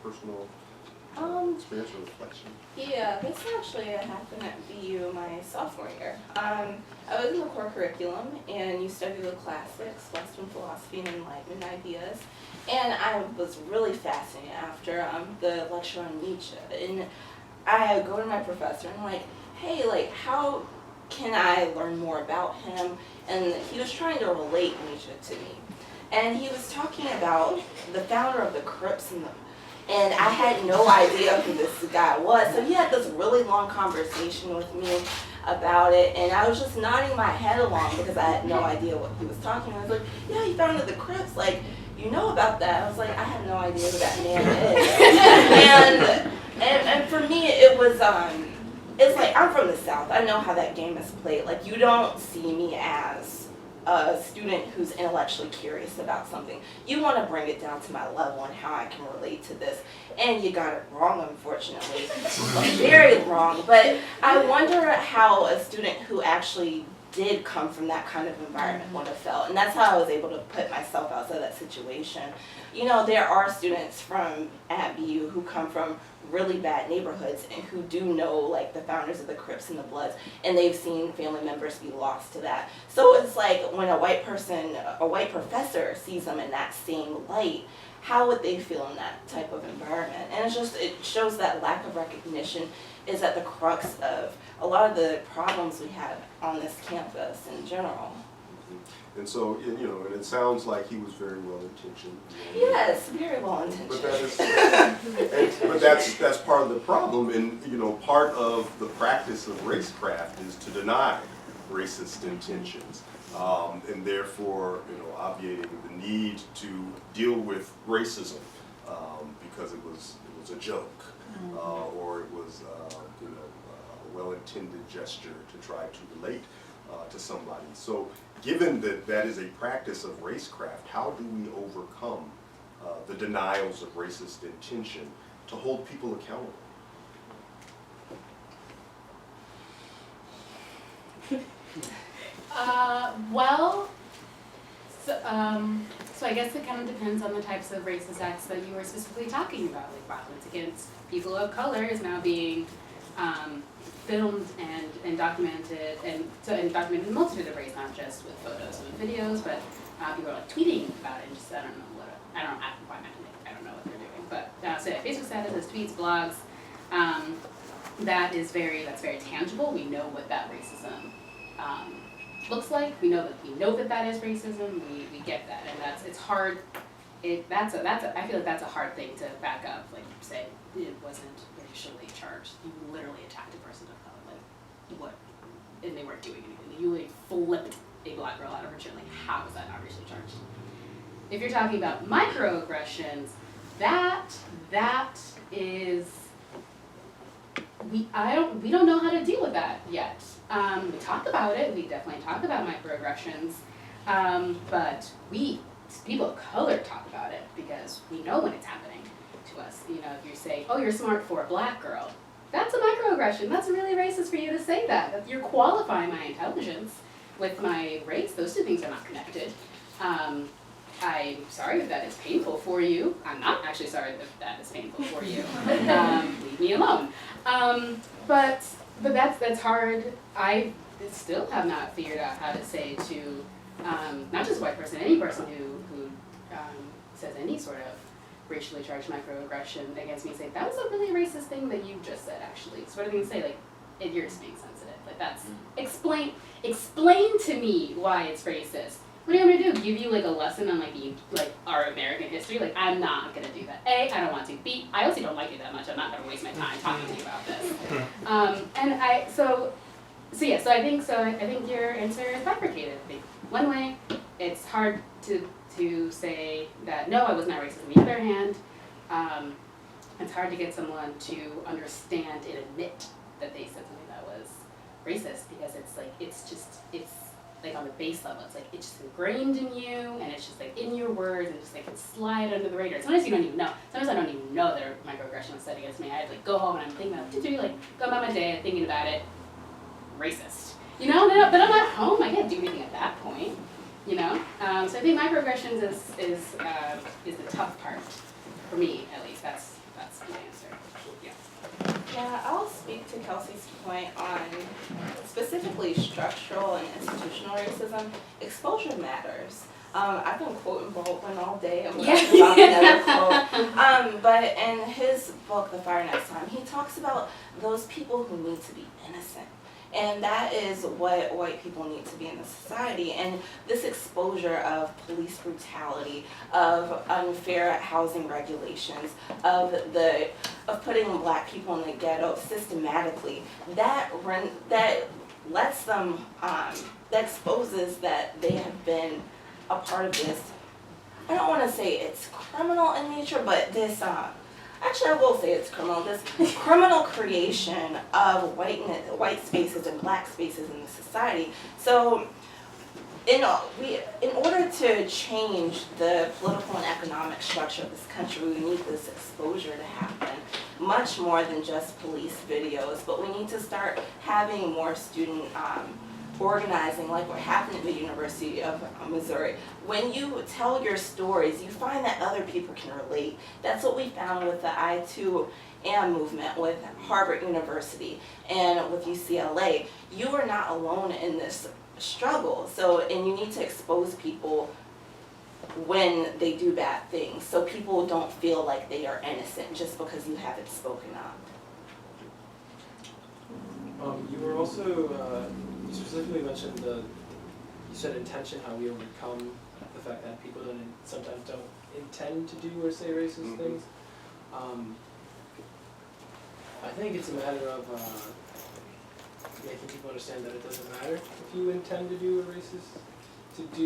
personal experience or reflection? Yeah, this actually happened at BU my sophomore year. I was in the core curriculum, and you study the classics, Western philosophy and Enlightenment ideas. And I was really fascinated after the lecture on Nietzsche. And I go to my professor and I'm like, hey, like, how can I learn more about him? And he was trying to relate Nietzsche to me. And he was talking about the founder of the Crips and I had no idea who this guy was. So he had this really long conversation with me about it, and I was just nodding my head along because I had no idea what he was talking about. I was like, yeah, he founded the Crips, like, you know about that? I was like, I have no idea who that man is. and for me, it was, it's like, I'm from the South. I know how that game is played. Like, you don't see me as a student who's intellectually curious about something. You want to bring it down to my level and how I can relate to this. And you got it wrong, unfortunately. Very wrong. But I wonder how a student who actually did come from that kind of environment would have felt. And that's how I was able to put myself outside that situation. You know, there are students from at BU who come from really bad neighborhoods and who do know, like, the founders of the Crips and the Bloods, and they've seen family members be lost to that. So it's like when a white professor sees them in that same light, how would they feel in that type of environment? And it's just, it shows that lack of recognition is at the crux of a lot of the problems we have on this campus in general. And so, you know, and it sounds like he was very well intentioned. Yes, very well intentioned. But that's part of the problem, and you know, part of the practice of racecraft is to deny racist intentions, and therefore, you know, obviating the need to deal with racism because it was a joke, or it was you know, a well-intended gesture to try to relate to somebody. So, given that that is a practice of racecraft, how do we overcome the denials of racist intention to hold people accountable? So I guess it kind of depends on the types of racist acts that you were specifically talking about. Like violence against people of color is now being filmed and documented, and documented in a multitude of ways, not just with photos and videos, but people are like tweeting about it and just, I don't know what they're doing, but so yeah, Facebook statuses, tweets, blogs, that's very tangible. We know what that racism looks like. We know that is racism. We get that, and it's hard. I feel like that's a hard thing to back up. Like, say it wasn't racially charged. You literally attacked a person of color. Like, what? And they weren't doing anything. You literally flipped a black girl out of her chair. Like, how is that not racially charged? If you're talking about microaggressions, that is, we don't know how to deal with that yet. We talk about it. We definitely talk about microaggressions, but people of color talk about it because we know when it's happening to us. You know, if you say, "Oh, you're smart for a black girl," that's a microaggression. That's really racist for you to say that. You're qualifying my intelligence with my race. Those two things are not connected. I'm sorry if that is painful for you. I'm not actually sorry if that is painful for you. Leave me alone. But that's hard. I still have not figured out how to say to not just a white person, any person who says any sort of racially charged microaggression against me, say that was a really racist thing that you just said. Actually, so what are they gonna say? Like, you're just being sensitive. Like, that's explain to me why it's racist. What are you going to do? Give you like a lesson on like our American history? Like, I'm not going to do that. A, I don't want to. B, I also don't like you that much. I'm not going to waste my time talking to you about this. So I think your answer is bifurcated. I think one way, it's hard to say that no, I was not racist. On the other hand, it's hard to get someone to understand and admit that they said something that was racist, because it's like on the base level, it's like it's just ingrained in you, and it's just like in your words, and just like it's slide under the radar. Sometimes you don't even know. Sometimes I don't even know that a microaggression was said against me. I like go home and I'm thinking about go about my day, thinking about it. Racist, you know. But I'm at home. I can't do anything at that point, you know. So I think microaggressions is the tough part for me, at least. That's can answer. Yeah. Yeah, I'll speak to Kelsey's point on specifically structural and institutional racism. Exposure matters. I've been quoting Baldwin all day. I'm going to about another quote. But in his book, The Fire Next Time, he talks about those people who need to be innocent. And that is what white people need to be in the society. And this exposure of police brutality, of unfair housing regulations, of putting black people in the ghetto systematically, that lets them, that exposes that they have been a part of this. I don't want to say it's criminal in nature, but this actually, I will say it's criminal. This criminal creation of white spaces and black spaces in the society. So, in order to change the political and economic structure of this country, we need this exposure to happen. Much more than just police videos, but we need to start having more student organizing, like what happened at the University of Missouri. When you tell your stories, you find that other people can relate. That's what we found with the I Too Am movement with Harvard University and with UCLA. You are not alone in this struggle. So, and you need to expose people when they do bad things, so people don't feel like they are innocent just because you haven't spoken up. You were also, you specifically mentioned you said intention, how we overcome the fact that people sometimes don't intend to do or say racist things. I think it's a matter of making people understand that it doesn't matter if you intend to do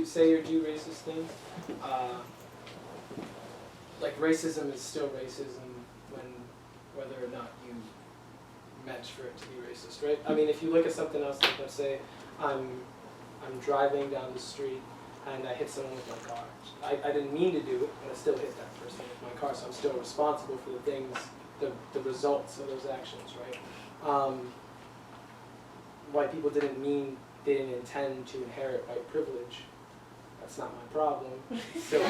say or do racist things. Like racism is still racism whether or not you meant for it to be racist, right? I mean, if you look at something else, like let's say I'm driving down the street and I hit someone with my car. I didn't mean to do it, but I still hit that person with my car, so I'm still responsible for the things, the results of those actions, right? White people they didn't intend to inherit white privilege. That's not my problem. So,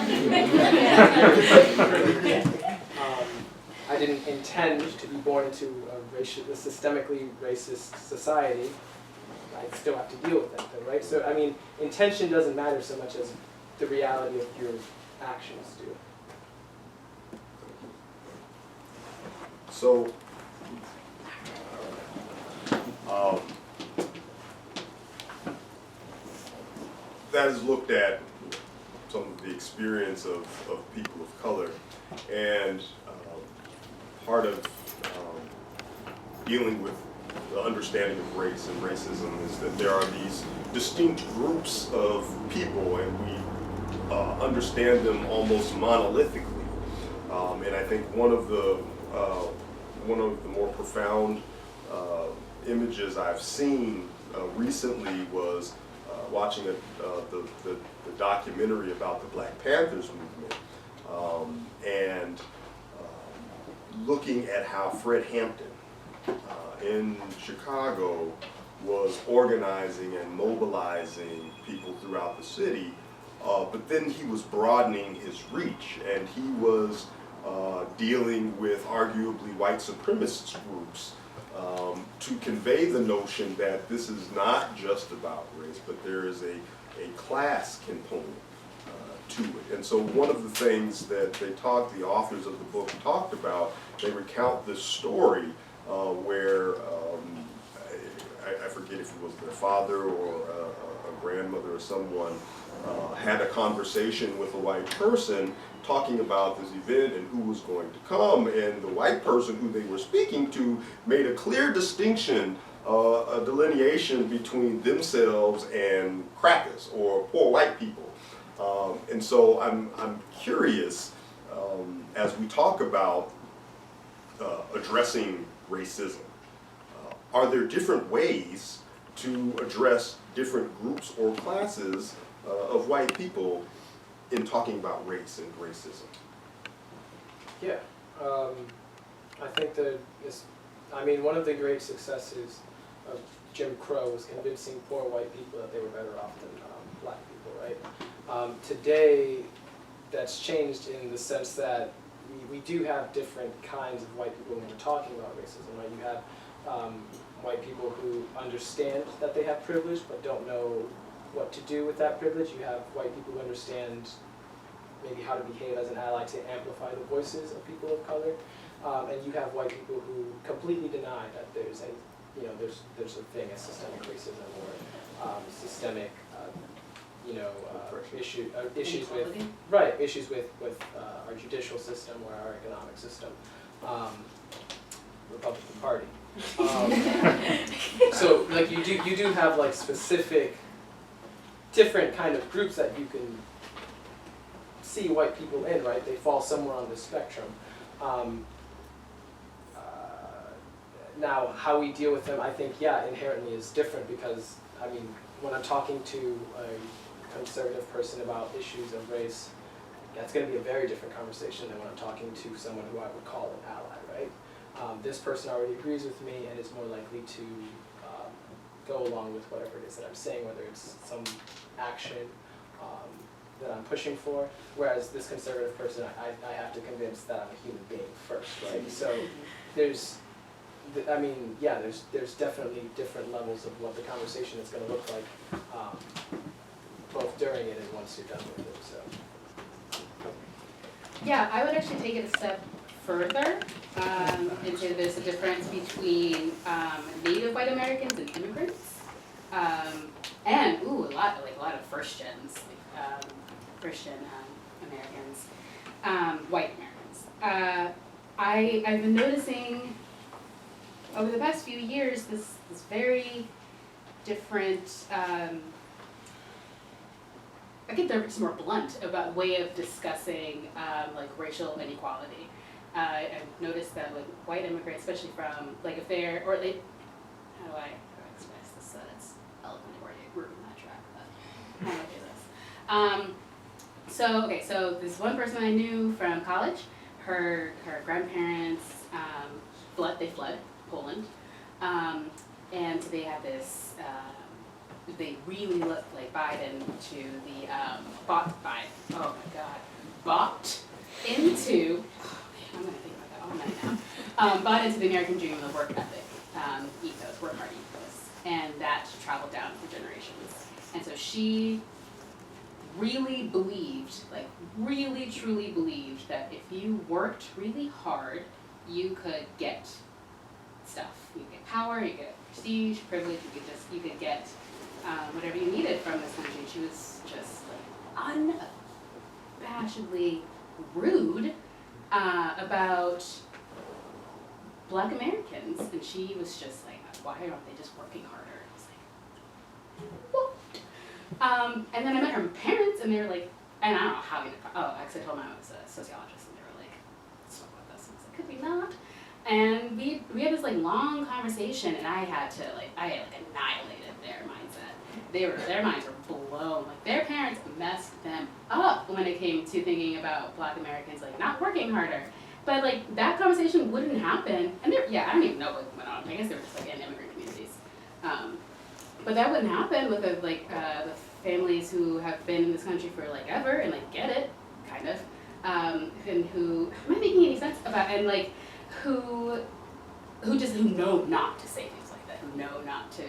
I didn't intend to be born into a systemically racist society. I still have to deal with that, though, right? So, I mean, intention doesn't matter so much as the reality of your actions do. So, that is looked at some of the experience of people of color, and part of dealing with the understanding of race and racism is that there are these distinct groups of people, and we understand them almost monolithically. And I think one of the more profound images I've seen recently was watching the documentary about the Black Panthers movement, and looking at how Fred Hampton in Chicago was organizing and mobilizing people throughout the city, but then he was broadening his reach, and he was dealing with arguably white supremacist groups to convey the notion that this is not just about race, but there is a class component to it. And so one of the things that the authors of the book talked about, they recount this story where I forget if it was their father or a grandmother or someone had a conversation with a white person talking about this event and who was going to come, and the white person who they were speaking to made a clear distinction, a delineation between themselves and crackers or poor white people. And so I'm curious, as we talk about addressing racism, are there different ways to address different groups or classes of white people in talking about race and racism? Yeah, I think that one of the great successes of Jim Crow was convincing poor white people that they were better off than black people, right? Today, that's changed in the sense that we do have different kinds of white people when we're talking about racism, right? You have white people who understand that they have privilege but don't know what to do with that privilege. You have white people who understand maybe how to behave as an ally to amplify the voices of people of color. And you have white people who completely deny that there's there's a thing as systemic racism or systemic issues with our judicial system or our economic system, Republican Party. So like you do have like specific different kind of groups that you can see white people in, right? They fall somewhere on the spectrum. Now, how we deal with them, I think, inherently is different because, I mean, when I'm talking to a conservative person about issues of race, that's going to be a very different conversation than when I'm talking to someone who I would call an ally, right? This person already agrees with me and is more likely to go along with whatever it is that I'm saying, whether it's some action that I'm pushing for, whereas this conservative person, I have to convince that I'm a human being first, right? So there's definitely different levels of what the conversation is going to look like, both during it and once you're done with it. So. Yeah, I would actually take it a step further into there's a difference between Native white Americans and immigrants, and a lot of first gens, Christian Americans, white Americans. I've been noticing over the past few years this very different. I think they're just more blunt about way of discussing like racial inequality. I've noticed that like white immigrants, especially from like if they're how do I express this so it's eloquent or we're in that track, but how do I do this? So this one person I knew from college, her grandparents they fled Poland, and they had this. They really looked like Biden to the bought into. I'm gonna think about that all night now. Bought into the American dream of the work ethic, ethos, work hard ethos, and that traveled down for generations. And so she really believed, really truly believed that if you worked really hard, you could get stuff. You could get power, you could get prestige, privilege. You could get whatever you needed from this country. She was just like unabashedly rude about Black Americans, and she was just like, why aren't they just working harder? I was like, what? And then I met her parents, and they were like, and I don't know how we, actually I told them I was a sociologist, and they were like, let's talk about this. And I was like, could we not? And we had this like long conversation, and I had annihilated their mindset. Their minds were blown. Like their parents messed them up when it came to thinking about Black Americans like not working harder. But like that conversation wouldn't happen. And I don't even know what went on. I guess they were just like in immigrant communities. But that wouldn't happen with the families who have been in this country for like ever and like get it, kind of, and who am I making any sense about and like who know not to say things like that, who know not to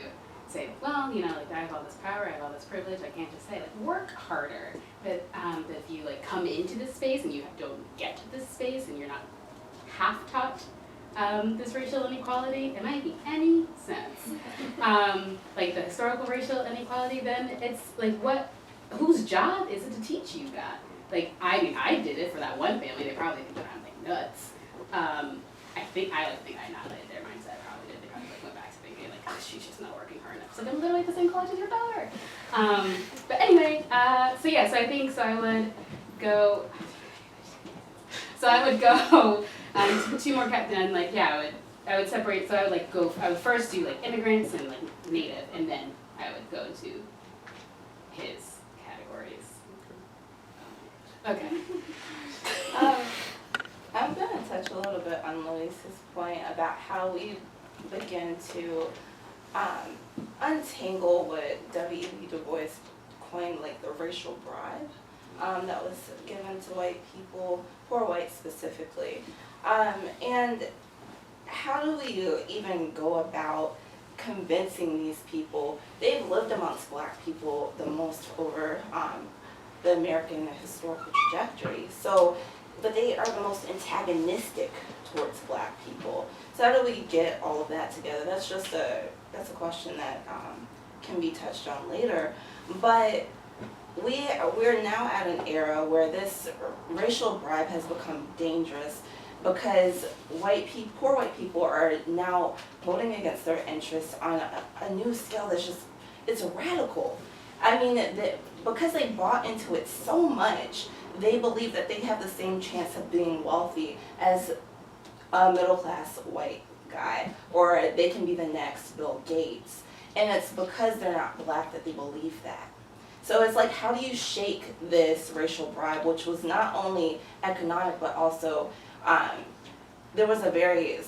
say, well, like I have all this power, I have all this privilege, I can't just say like work harder. That if you like come into this space and you don't get to this space and you're not half taught this racial inequality, am I making any sense? Like the historical racial inequality, then it's like whose job is it to teach you that? Like I did it for that one family. They probably think that I'm like nuts. I think I annihilated their mindset. Probably did. They probably like went back to thinking like, oh, she's just not working hard enough. So I'm literally at the same college as your daughter. But anyway, so I think so. I would go. Two more then like I would separate. So I would first do like immigrants and like native, and then I would go to his categories. Okay. I'm going to touch a little bit on Luis's point about how we begin to untangle what W.E. Du Bois coined like the racial bribe. that was given to white people, poor whites specifically. And how do we even go about convincing these people? They've lived amongst black people the most over the American historical trajectory. So, but they are the most antagonistic towards black people. So how do we get all of that together? That's a question that can be touched on later. But we're now at an era where this racial bribe has become dangerous because poor white people are now voting against their interests on a new scale that's just, it's radical. I mean, because they bought into it so much, they believe that they have the same chance of being wealthy as a middle-class white guy, or they can be the next Bill Gates. And it's because they're not black that they believe that. So it's like, how do you shake this racial bribe, which was not only economic, but also there was a very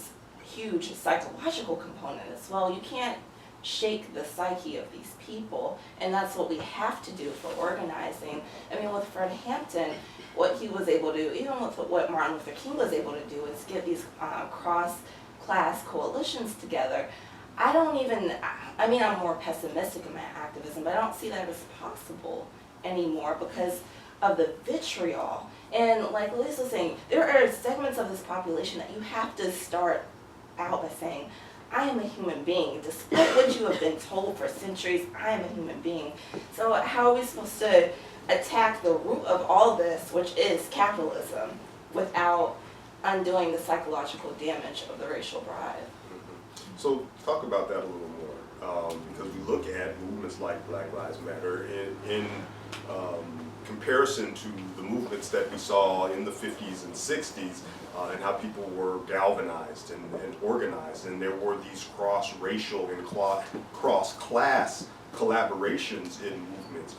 huge psychological component as well. You can't shake the psyche of these people, and that's what we have to do for organizing. I mean, with Fred Hampton, what he was able to do, even with what Martin Luther King was able to do, is get these cross-class coalitions together. I mean, I'm more pessimistic in my activism, but I don't see that as possible anymore because of the vitriol. And like Louise was saying, there are segments of this population that you have to start out by saying, I am a human being. Despite what you have been told for centuries, I am a human being. So how are we supposed to attack the root of all this, which is capitalism, without undoing the psychological damage of the racial bribe? So talk about that a little more, because we look at movements like Black Lives Matter in comparison to the movements that we saw in the 50s and 60s, and how people were galvanized and organized, and there were these cross-racial and cross-class collaborations in movements.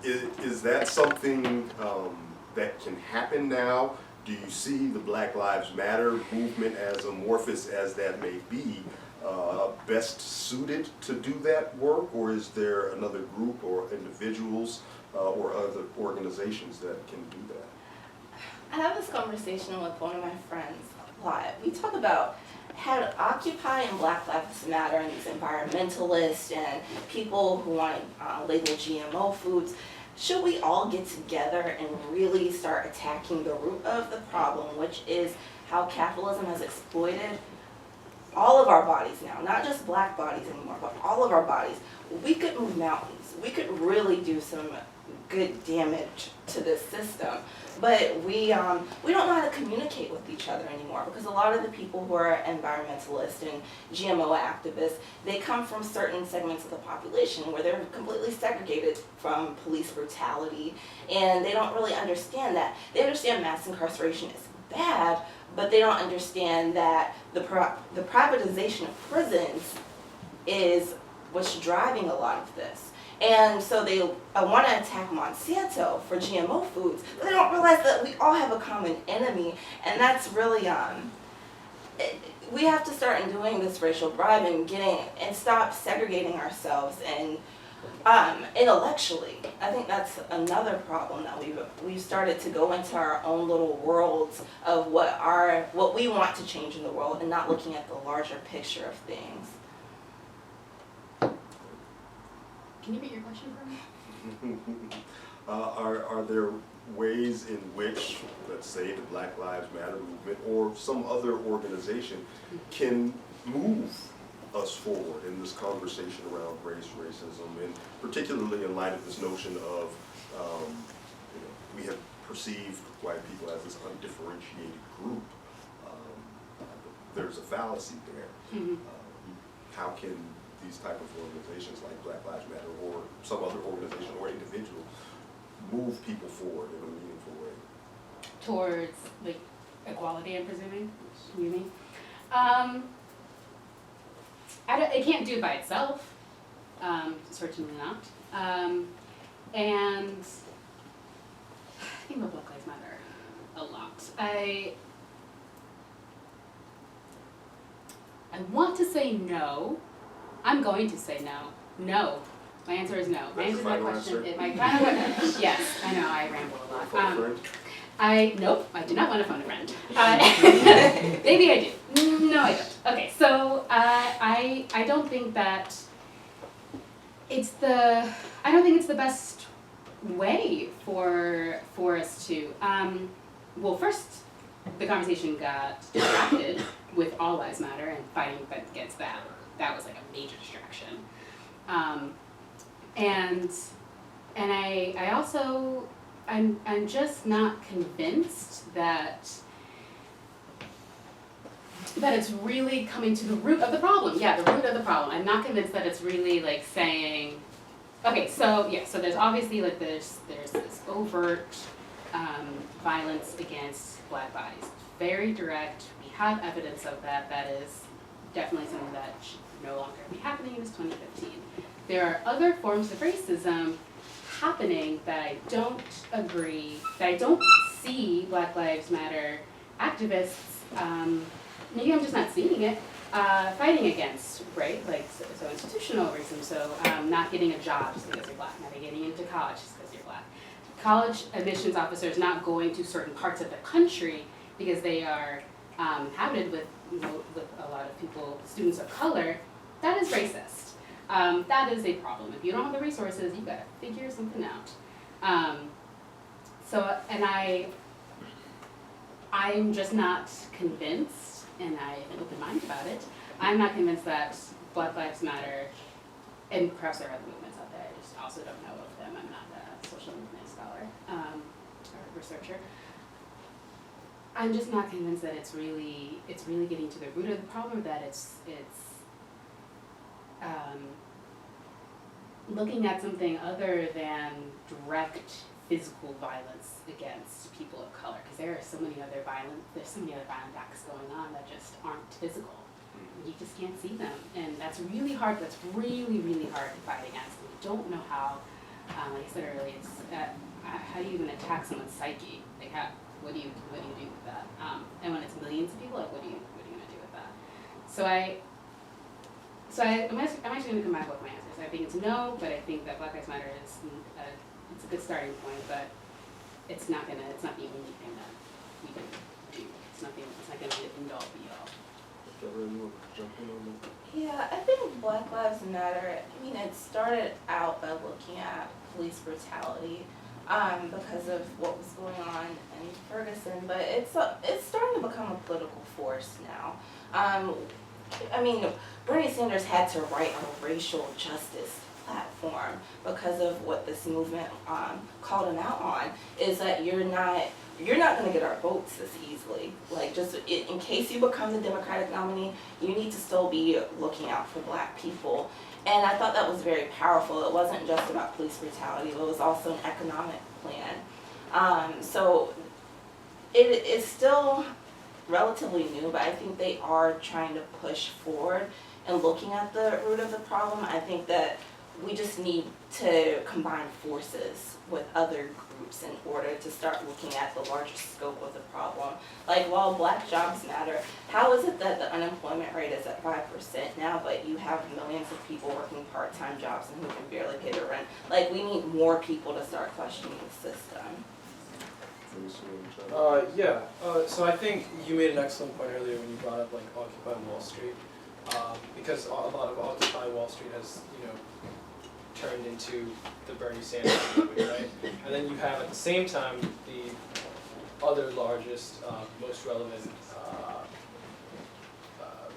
Is that something that can happen now? Do you see the Black Lives Matter movement, as amorphous as that may be, best suited to do that work, or is there another group or individuals or other organizations that can do that? I have this conversation with one of my friends a lot. We talk about how Occupy and Black Lives Matter and these environmentalists and people who want to label GMO foods. Should we all get together and really start attacking the root of the problem, which is how capitalism has exploited all of our bodies now, not just black bodies anymore, but all of our bodies? We could move mountains. We could really do some good damage to this system. But we don't know how to communicate with each other anymore, because a lot of the people who are environmentalists and GMO activists, they come from certain segments of the population where they're completely segregated from police brutality, and they don't really understand that. They understand mass incarceration is bad, but they don't understand that the privatization of prisons is what's driving a lot of this. And so they want to attack Monsanto for GMO foods, but they don't realize that we all have a common enemy, and that's really, we have to start doing this racial bribe and stop segregating ourselves and intellectually. I think that's another problem, that we've started to go into our own little worlds of what we want to change in the world, and not looking at the larger picture of things. Can you repeat your question for me? Are there ways in which, let's say, the Black Lives Matter movement or some other organization can move us forward in this conversation around race, racism, and particularly in light of this notion of, we have perceived white people as this undifferentiated group? There's a fallacy there. Mm-hmm. How can these type of organizations like Black Lives Matter or some other organization or individual move people forward in a meaningful way? Towards, like, equality, I'm presuming, you mean? It can't do it by itself, certainly not. And I think about Black Lives Matter a lot. I want to say no. I'm going to say no. No. My answer is no. My That's answer to your that final question, answer? my final question, yes, I know, I ramble a lot. Nope, I do not want to phone a friend. Maybe I do. No, I don't. Okay, so I don't think that I don't think it's the best way for us to. Well, first, the conversation got distracted with All Lives Matter and fighting against that. That was like a major distraction. And I also, I'm just not convinced that it's really coming to the root of the problem. Yeah, the root of the problem. I'm not convinced that it's really like saying, okay, so yeah, so there's obviously like there's this overt violence against Black bodies. Very direct. We have evidence of that. That is definitely something that should no longer be happening in this 2015. There are other forms of racism happening that I don't agree, that I don't see Black Lives Matter activists, maybe I'm just not seeing it, fighting against, right? Like, so institutional racism, so not getting a job just because you're Black, not getting into college just because you're Black. College admissions officers not going to certain parts of the country because they are inhabited with a lot of people, students of color, that is racist. That is a problem. If you don't have the resources, you gotta figure something out. So, and I'm just not convinced, and I have an open mind about it, I'm not convinced that Black Lives Matter, and perhaps there are other movements out there, I just also don't know of them, I'm not a social movement scholar or researcher. I'm just not convinced that it's really getting to the root of the problem, that it's looking at something other than direct physical violence against people of color, because there's so many other violent acts going on that just aren't physical. You just can't see them, and that's really hard. That's really, really hard to fight against. We don't know how. Like I said earlier, it's how do you even attack someone's psyche? Like, what do you do with that? And when it's millions of people, like, what are you gonna do with that? I'm actually going to combine both my answers. I think it's no, but I think that Black Lives Matter is it's a good starting point, but it's not the only thing that we can do. It's not going to be the end all be all. Yeah, I think Black Lives Matter, I mean, it started out by looking at police brutality because of what was going on in Ferguson, but it's starting to become a political force now. I mean, Bernie Sanders had to write a racial justice platform because of what this movement called him out on, is that you're not going to get our votes this easily. Like, just in case you become the Democratic nominee, you need to still be looking out for Black people. And I thought that was very powerful. It wasn't just about police brutality, it was also an economic plan. So it's still relatively new, but I think they are trying to push forward and looking at the root of the problem. I think that we just need to combine forces with other groups in order to start looking at the larger scope of the problem. Like, while Black jobs matter, how is it that the unemployment rate is at 5% now, but you have millions of people working part-time jobs and who can barely pay their rent? Like, we need more people to start questioning the system. So I think you made an excellent point earlier when you brought up like Occupy Wall Street, because a lot of Occupy Wall Street has, turned into the Bernie Sanders movement, right? And then you have at the same time the other largest, most relevant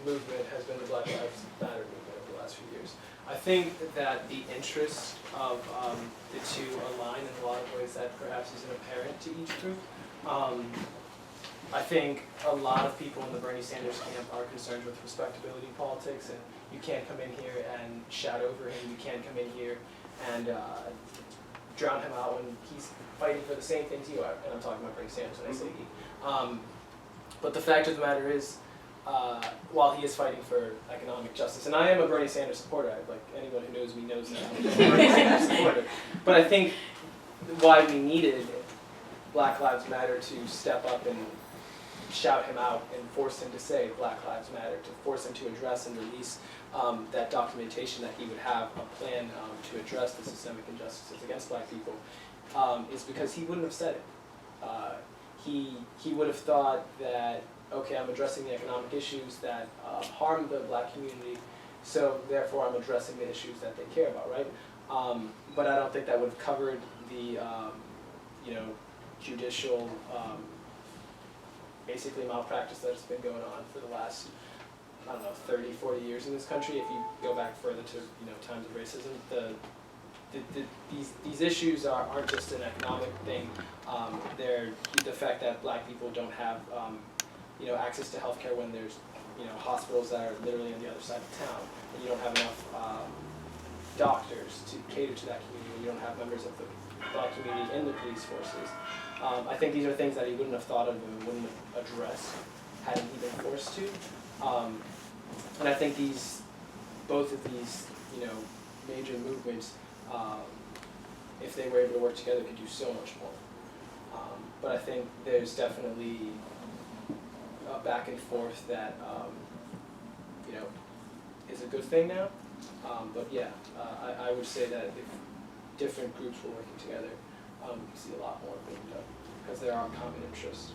movement has been the Black Lives Matter movement over the last few years. I think that the interest of the two align in a lot of ways that perhaps isn't apparent to each group. I think a lot of people in the Bernie Sanders camp are concerned with respectability politics, and you can't come in here and shout over him, you can't come in here and drown him out when he's fighting for the same things you are, and I'm talking about Bernie Sanders when I say he. But the fact of the matter is, while he is fighting for economic justice, and I am a Bernie Sanders supporter, like anyone who knows me knows that I'm a Bernie Sanders supporter, but I think why we needed Black Lives Matter to step up and shout him out and force him to say Black Lives Matter, to force him to address and release that documentation that he would have a plan to address the systemic injustices against Black people, is because he wouldn't have said it. He would have thought that, okay, I'm addressing the economic issues that harm the Black community, so therefore I'm addressing the issues that they care about, right? But I don't think that would have covered the, judicial, basically malpractice that's been going on for the last, 30, 40 years in this country. If you go back further to, times of racism, these issues aren't just an economic thing. They're the fact that Black people don't have, access to healthcare when there's, hospitals that are literally on the other side of town, and you don't have enough doctors to cater to that community, and you don't have members of the Black community in the police forces. I think these are things that he wouldn't have thought of and wouldn't have addressed hadn't he been forced to. And I think both of these, major movements, if they were able to work together, could do so much more. But I think there's definitely a back and forth that, is a good thing now. But yeah, I would say that if different groups were working together, you see a lot more being done, because there are common interests.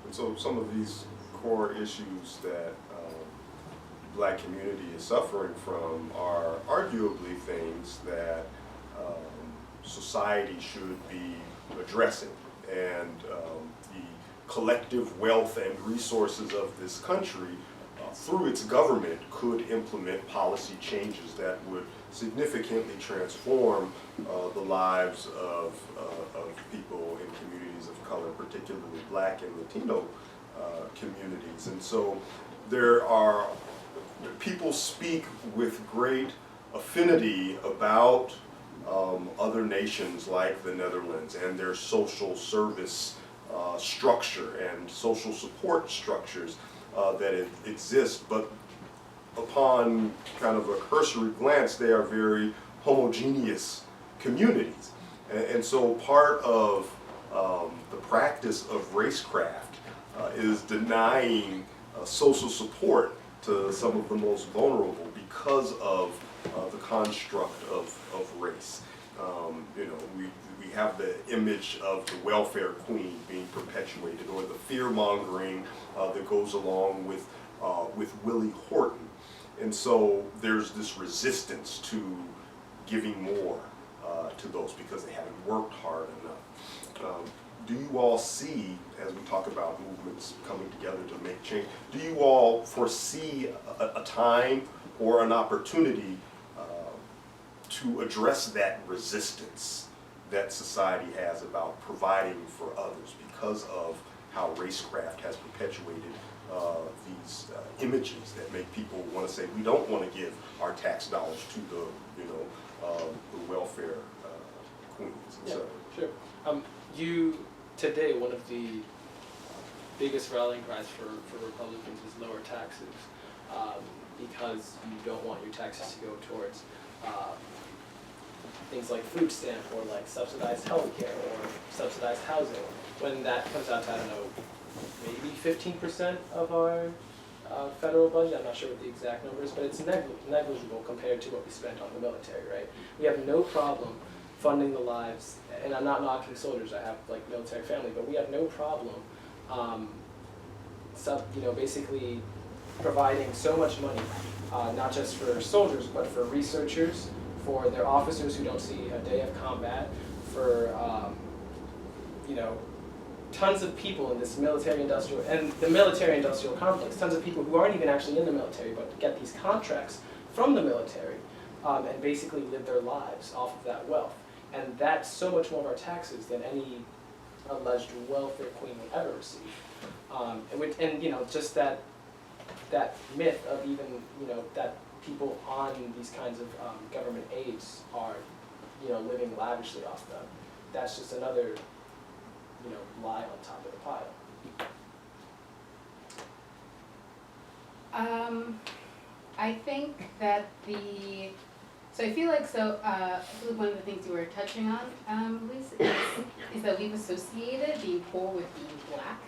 And so some of these core issues that Black community is suffering from are arguably things that society should be addressing, and the collective wealth and resources of this country through its government could implement policy changes that would significantly transform the lives of people in communities of color, particularly Black and Latino communities. And so people speak with great affinity about other nations like the Netherlands and their social service structure and social support structures that exist, but upon kind of a cursory glance, they are very homogeneous communities. And so part of the practice of racecraft is denying social support to some of the most vulnerable because of the construct of race. We have the image of the welfare queen being perpetuated, or the fear-mongering that goes along with Willie Horton. And so there's this resistance to giving more to those because they haven't worked hard enough. Do you all see, as we talk about movements coming together to make change, do you all foresee a time or an opportunity to address that resistance that society has about providing for others because of how racecraft has perpetuated these images that make people want to say, we don't want to give our tax dollars to the welfare queens. Yeah, So, sure. Today, one of the biggest rallying cries for Republicans is lower taxes, because you don't want your taxes to go towards things like food stamp or like subsidized healthcare or subsidized housing. When that comes out to, I don't know, maybe 15% of our federal budget. I'm not sure what the exact number is, but it's negligible compared to what we spent on the military, right? We have no problem funding the lives, and I'm not knocking soldiers, I have like military family, but we have no problem basically providing so much money, not just for soldiers, but for researchers, for their officers who don't see a day of combat, for tons of people in this military-industrial, and the military-industrial complex, tons of people who aren't even actually in the military, but get these contracts from the military, and basically live their lives off of that wealth. And that's so much more of our taxes than any alleged welfare queen would ever receive. Just that myth of even, that people on these kinds of government aids are, living lavishly off them. That's just another, lie on top of the pile. I think that So I feel like one of the things you were touching on, Elise, is that we've associated being poor with being black,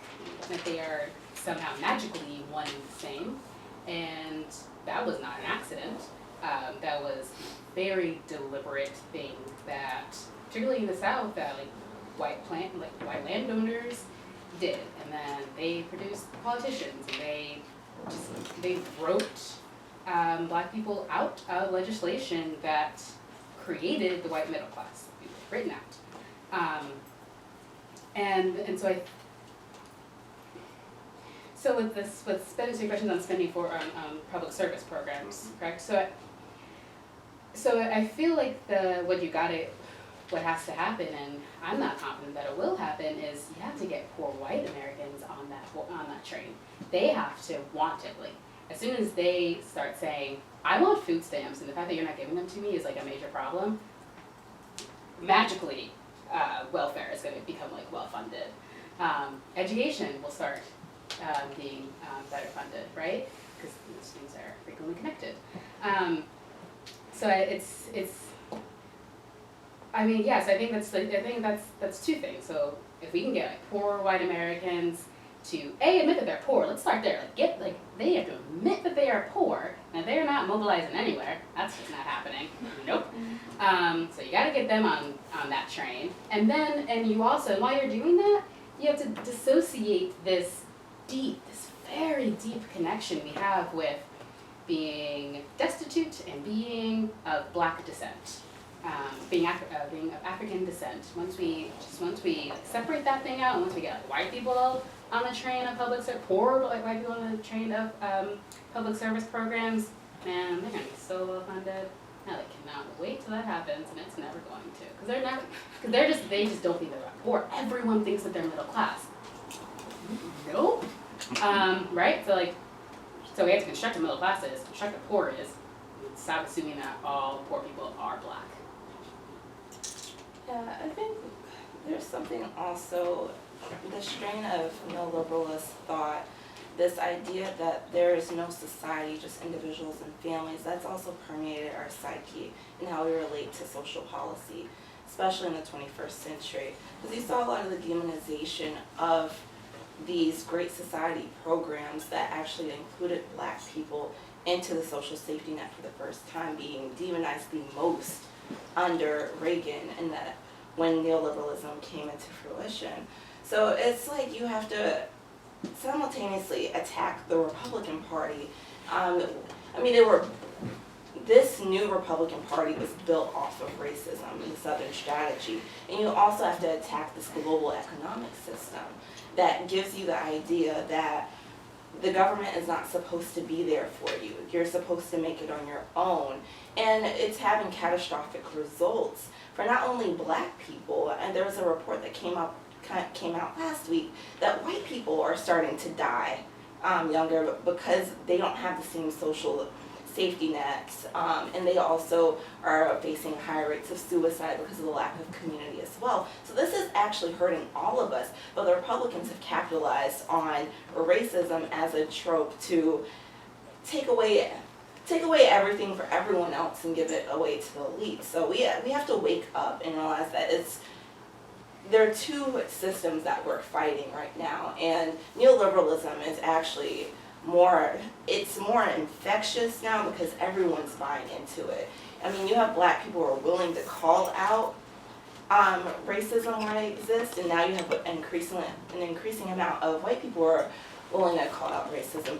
that they are somehow magically one and the same, and that was not an accident. That was a very deliberate thing that, particularly in the South, that white landowners did, and then they produced politicians, and they wrote black people out of legislation that created the white middle class, written out. And so with spending, so your questions on spending for public service programs, correct? So I feel like what has to happen, and I'm not confident that it will happen, is you have to get poor white Americans on that train. They have to want it. As soon as they start saying, I want food stamps, and the fact that you're not giving them to me is a major problem, magically welfare is going to become well-funded. Education will start being better funded, right? Because these things are frequently connected. So I mean, yes, I think that's two things. So if we can get poor white Americans to admit that they're poor, let's start there. They have to admit that they are poor, and they're not mobilizing anywhere. That's just not happening. Nope. So you got to get them on that train, and you also, while you're doing that, you have to dissociate this very deep connection we have with being destitute and being of black descent. Being of African descent. Once we separate that thing out, and once we get white people on the train of poor white people on the train of public service programs, man, they're gonna be so well funded. I cannot wait till that happens, and it's never going to, because they just don't think they're poor. Everyone thinks that they're middle class. Nope. Right? So we have to construct a middle class is, construct a poor is, stop assuming that all poor people are black. Yeah, I think there's something also, the strain of neoliberalist thought, this idea that there is no society, just individuals and families, that's also permeated our psyche and how we relate to social policy, especially in the 21st century. Because you saw a lot of the demonization of these great society programs that actually included black people into the social safety net for the first time, being demonized the most under Reagan, and that when neoliberalism came into fruition. So it's you have to simultaneously attack the Republican Party. This new Republican Party was built off of racism and the Southern strategy. And you also have to attack this global economic system that gives you the idea that the government is not supposed to be there for you. You're supposed to make it on your own. And it's having catastrophic results for not only black people, and there was a report that came out last week that white people are starting to die younger because they don't have the same social safety nets, and they also are facing higher rates of suicide because of the lack of community as well. So this is actually hurting all of us, but the Republicans have capitalized on racism as a trope to take away everything for everyone else and give it away to the elite. So we have to wake up and realize that there are two systems that we're fighting right now, and neoliberalism is actually more infectious now because everyone's buying into it. I mean, you have black people who are willing to call out racism when it exists, and now you have an increasing amount of white people who are willing to call out racism.